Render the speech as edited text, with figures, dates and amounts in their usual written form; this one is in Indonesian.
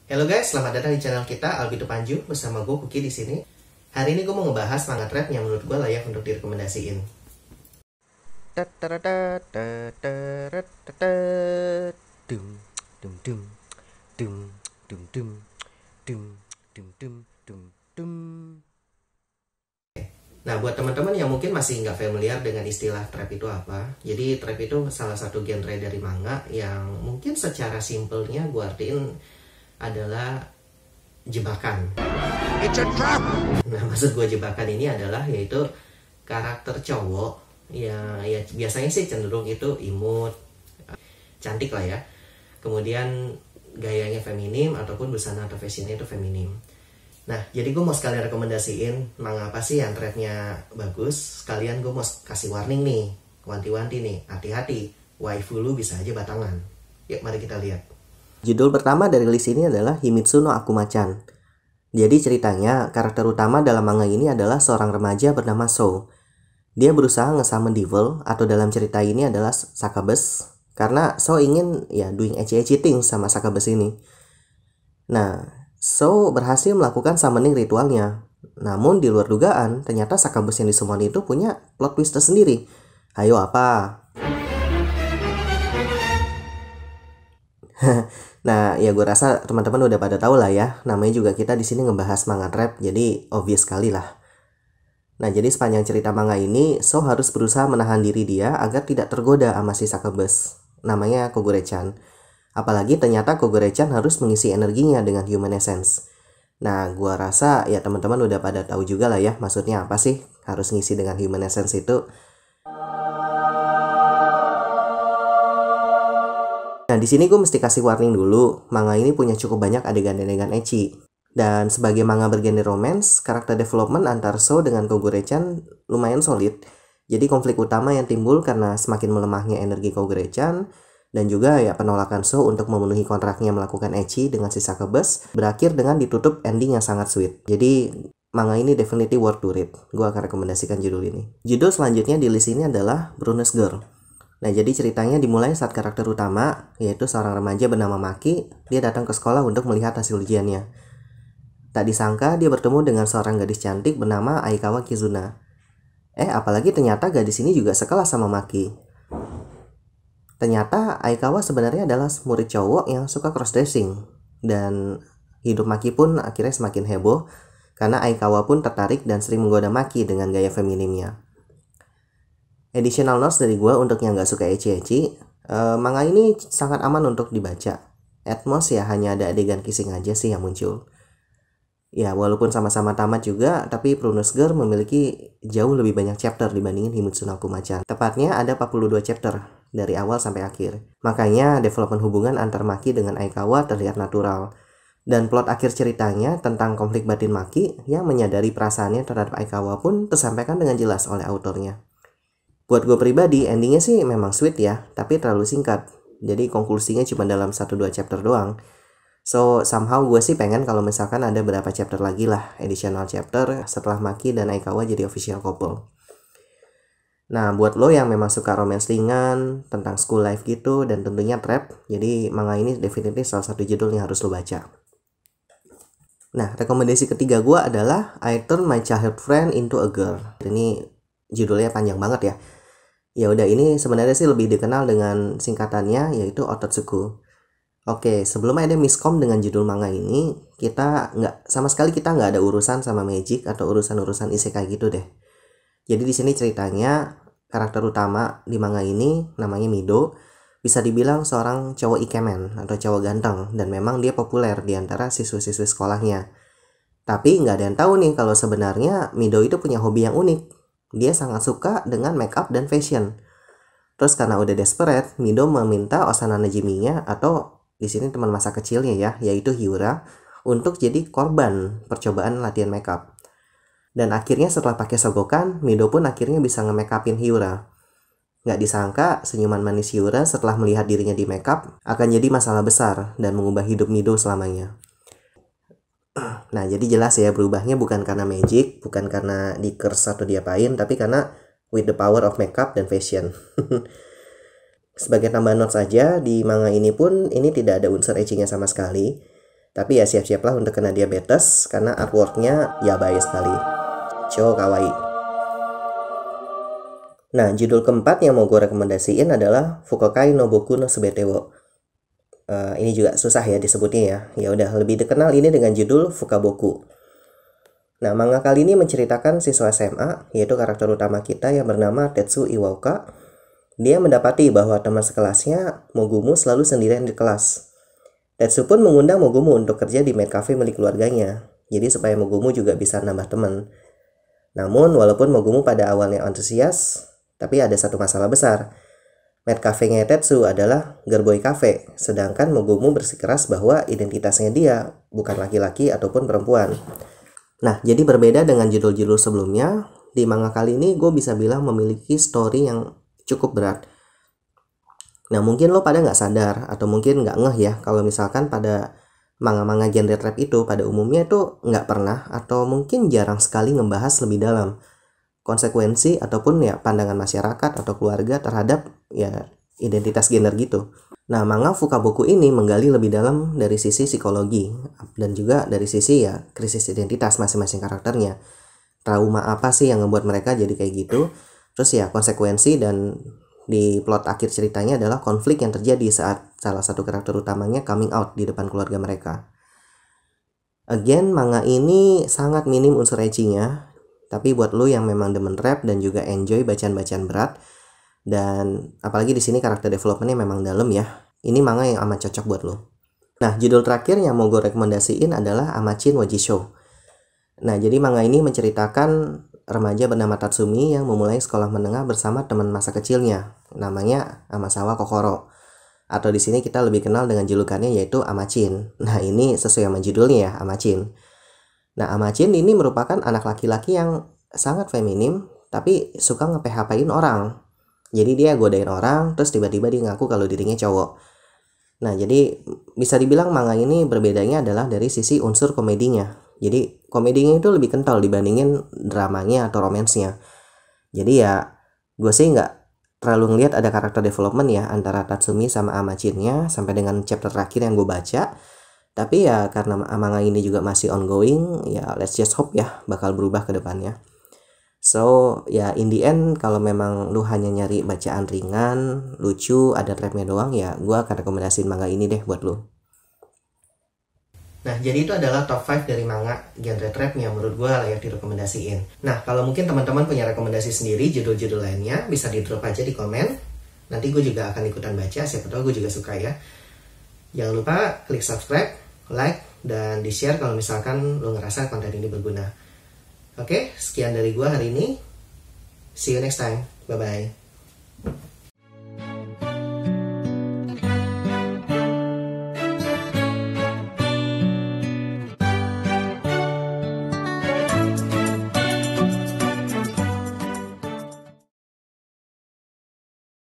Halo guys, selamat datang di channel kita Albito Panju bersama gue Kuki di sini. Hari ini gue mau ngebahas manga trap yang menurut gue layak untuk direkomendasiin. Nah, buat teman-teman yang mungkin masih nggak familiar dengan istilah trap itu apa, jadi trap itu salah satu genre dari manga yang mungkin secara simpelnya gue artiin adalah jebakan. It's a trap. Nah, maksud gue jebakan ini adalah yaitu karakter cowok ya biasanya sih cenderung itu imut, cantik lah ya. Kemudian gayanya feminim ataupun busana atau fashionnya itu feminim. Nah, jadi gue mau sekalian rekomendasiin manga apa sih yang trapnya bagus. Sekalian gue mau kasih warning nih, wanti-wanti nih, hati-hati, waifu lu bisa aja batangan. Yuk, mari kita lihat. Judul pertama dari list ini adalah Himitsu no Akuma-chan. Jadi ceritanya, karakter utama dalam manga ini adalah seorang remaja bernama So. Dia berusaha nge-summon devil, atau dalam cerita ini adalah Succubus, karena So ingin doing ecchi things sama Succubus ini. Nah, So berhasil melakukan summoning ritualnya. Namun di luar dugaan, ternyata Succubus yang disummon itu punya plot twist tersendiri. Ayo apa? Nah, ya gue rasa teman-teman udah pada tahu lah ya. Namanya juga kita di sini ngebahas manga trap, jadi obvious sekali lah. Nah, jadi sepanjang cerita manga ini, So harus berusaha menahan diri dia agar tidak tergoda sama si Succubus. Namanya Kogure-chan. Apalagi ternyata Kogure-chan harus mengisi energinya dengan human essence. Nah, gua rasa ya teman-teman udah pada tahu juga lah ya maksudnya apa sih harus ngisi dengan human essence itu. Nah, di sini gue mesti kasih warning dulu, manga ini punya cukup banyak adegan-adegan ecchi. Dan sebagai manga bergenre romance, karakter development antar So dengan Kogure-chan lumayan solid. Jadi konflik utama yang timbul karena semakin melemahnya energi Kogure-chan, dan juga ya penolakan So untuk memenuhi kontraknya melakukan ecchi dengan si Succubus berakhir dengan ditutup ending yang sangat sweet. Jadi manga ini definitely worth to read. Gue akan rekomendasikan judul ini. Judul selanjutnya di list ini adalah Brune's Girl. Nah, jadi ceritanya dimulai saat karakter utama, yaitu seorang remaja bernama Maki, dia datang ke sekolah untuk melihat hasil ujiannya. Tak disangka dia bertemu dengan seorang gadis cantik bernama Aikawa Kizuna. Apalagi ternyata gadis ini juga sekelas sama Maki. Ternyata Aikawa sebenarnya adalah murid cowok yang suka crossdressing. Dan hidup Maki pun akhirnya semakin heboh karena Aikawa pun tertarik dan sering menggoda Maki dengan gaya feminimnya. Additional notes dari gue untuk yang gak suka ecchi-ecchi, manga ini sangat aman untuk dibaca. At most ya hanya ada adegan kissing aja sih yang muncul. Ya walaupun sama-sama tamat juga, tapi Brune's Girl memiliki jauh lebih banyak chapter dibandingin Himitsu no Akuma-chan. Tepatnya ada 42 chapter dari awal sampai akhir. Makanya development hubungan antar Maki dengan Aikawa terlihat natural. Dan plot akhir ceritanya tentang konflik batin Maki yang menyadari perasaannya terhadap Aikawa pun tersampaikan dengan jelas oleh autornya. Buat gue pribadi, endingnya sih memang sweet ya, tapi terlalu singkat. Jadi konklusinya cuma dalam 1-2 chapter doang. So, somehow gue sih pengen kalau misalkan ada berapa chapter lagi lah, additional chapter setelah Maki dan Aikawa jadi official couple. Nah, buat lo yang memang suka romance ringan, tentang school life gitu, dan tentunya trap, jadi manga ini definitely salah satu judul yang harus lo baca. Nah, rekomendasi ketiga gue adalah I Turn My Childhood Friend Into a Girl. Ini judulnya panjang banget ya. Ya udah, ini sebenarnya sih lebih dikenal dengan singkatannya yaitu Ototsuku. Oke, sebelum ada miskom dengan judul manga ini, kita nggak ada urusan sama magic atau urusan-urusan isekai gitu deh. Jadi di sini ceritanya karakter utama di manga ini namanya Mido, bisa dibilang seorang cowok ikemen atau cowok ganteng dan memang dia populer di antara siswa-siswi sekolahnya. Tapi nggak ada yang tahu nih kalau sebenarnya Mido itu punya hobi yang unik. Dia sangat suka dengan makeup dan fashion. Terus karena udah desperate, Mido meminta Osana Najiminya atau di sini teman masa kecilnya ya, yaitu Hyura, untuk jadi korban percobaan latihan makeup. Dan akhirnya setelah pakai sogokan, Mido pun akhirnya bisa nge-makeupin Hyura. Nggak disangka, senyuman manis Hyura setelah melihat dirinya di makeup akan jadi masalah besar dan mengubah hidup Mido selamanya. Nah, jadi jelas ya berubahnya bukan karena magic, bukan karena di curse atau diapain, tapi karena with the power of makeup dan fashion. Sebagai tambahan notes saja, di manga ini pun ini tidak ada unsur ecchinya sama sekali. Tapi ya siap-siaplah untuk kena diabetes karena artworknya yabai sekali. Cho kawaii. Nah, judul keempat yang mau gue rekomendasiin adalah Fukokai no Boku no Subete wo. Ini juga susah ya disebutnya ya. Ya udah, lebih dikenal ini dengan judul Fukaboku. Nah, manga kali ini menceritakan siswa SMA, yaitu karakter utama kita yang bernama Tetsu Iwauka. Dia mendapati bahwa teman sekelasnya, Mogumu, selalu sendirian di kelas. Tetsu pun mengundang Mogumu untuk kerja di maid cafe milik keluarganya, jadi supaya Mogumu juga bisa nambah teman. Namun, walaupun Mogumu pada awalnya antusias, tapi ada satu masalah besar. Maid cafe-nya Tetsu adalah Girlboy Cafe, sedangkan Mogumu bersikeras bahwa identitasnya dia bukan laki-laki ataupun perempuan. Nah, jadi berbeda dengan judul-judul sebelumnya, di manga kali ini gue bisa bilang memiliki story yang cukup berat. Nah, mungkin lo pada nggak sadar, atau mungkin nggak ngeh ya, kalau misalkan pada manga-manga genre trap itu, pada umumnya itu nggak pernah, atau mungkin jarang sekali ngebahas lebih dalam konsekuensi, ataupun ya pandangan masyarakat atau keluarga terhadap ya identitas gender gitu. Nah, manga Fukaboku ini menggali lebih dalam dari sisi psikologi dan juga dari sisi ya krisis identitas masing-masing karakternya. Trauma apa sih yang membuat mereka jadi kayak gitu? Terus ya konsekuensi, dan di plot akhir ceritanya adalah konflik yang terjadi saat salah satu karakter utamanya coming out di depan keluarga mereka. Again, manga ini sangat minim unsur ecchinya, tapi buat lo yang memang demen rap dan juga enjoy bacaan-bacaan berat, dan apalagi di sini karakter developmentnya memang dalam ya, ini manga yang amat cocok buat lo. Nah, judul terakhir yang mau gue rekomendasiin adalah Amachin Wajisho. Nah, jadi manga ini menceritakan remaja bernama Tatsumi yang memulai sekolah menengah bersama teman masa kecilnya, namanya Amasawa Kokoro. Atau di sini kita lebih kenal dengan julukannya yaitu Amachin. Nah, ini sesuai sama judulnya ya, Amachin. Nah, Amachin ini merupakan anak laki-laki yang sangat feminim, tapi suka nge-PHP-in orang. Jadi dia godain orang, terus tiba-tiba dia ngaku kalau dirinya cowok. Nah, jadi bisa dibilang manga ini berbedanya adalah dari sisi unsur komedinya. Jadi komedinya itu lebih kental dibandingin dramanya atau romansnya. Jadi ya gue sih nggak terlalu ngeliat ada karakter development ya antara Tatsumi sama Amachinnya sampai dengan chapter terakhir yang gue baca. Tapi ya karena manga ini juga masih ongoing, ya let's just hope ya bakal berubah ke depannya. So, ya in the end kalau memang lu hanya nyari bacaan ringan, lucu, ada trapnya doang, ya gue akan rekomendasiin manga ini deh buat lu. Nah, jadi itu adalah top 5 dari manga genre trap yang menurut gue layak direkomendasiin. Nah, kalau mungkin teman-teman punya rekomendasi sendiri judul-judul lainnya, bisa di drop aja di komen. Nanti gue juga akan ikutan baca, siapa tahu gue juga suka ya. Jangan lupa klik subscribe, like, dan di-share kalau misalkan lu ngerasa konten ini berguna. Oke, sekian dari gua hari ini. See you next time. Bye-bye.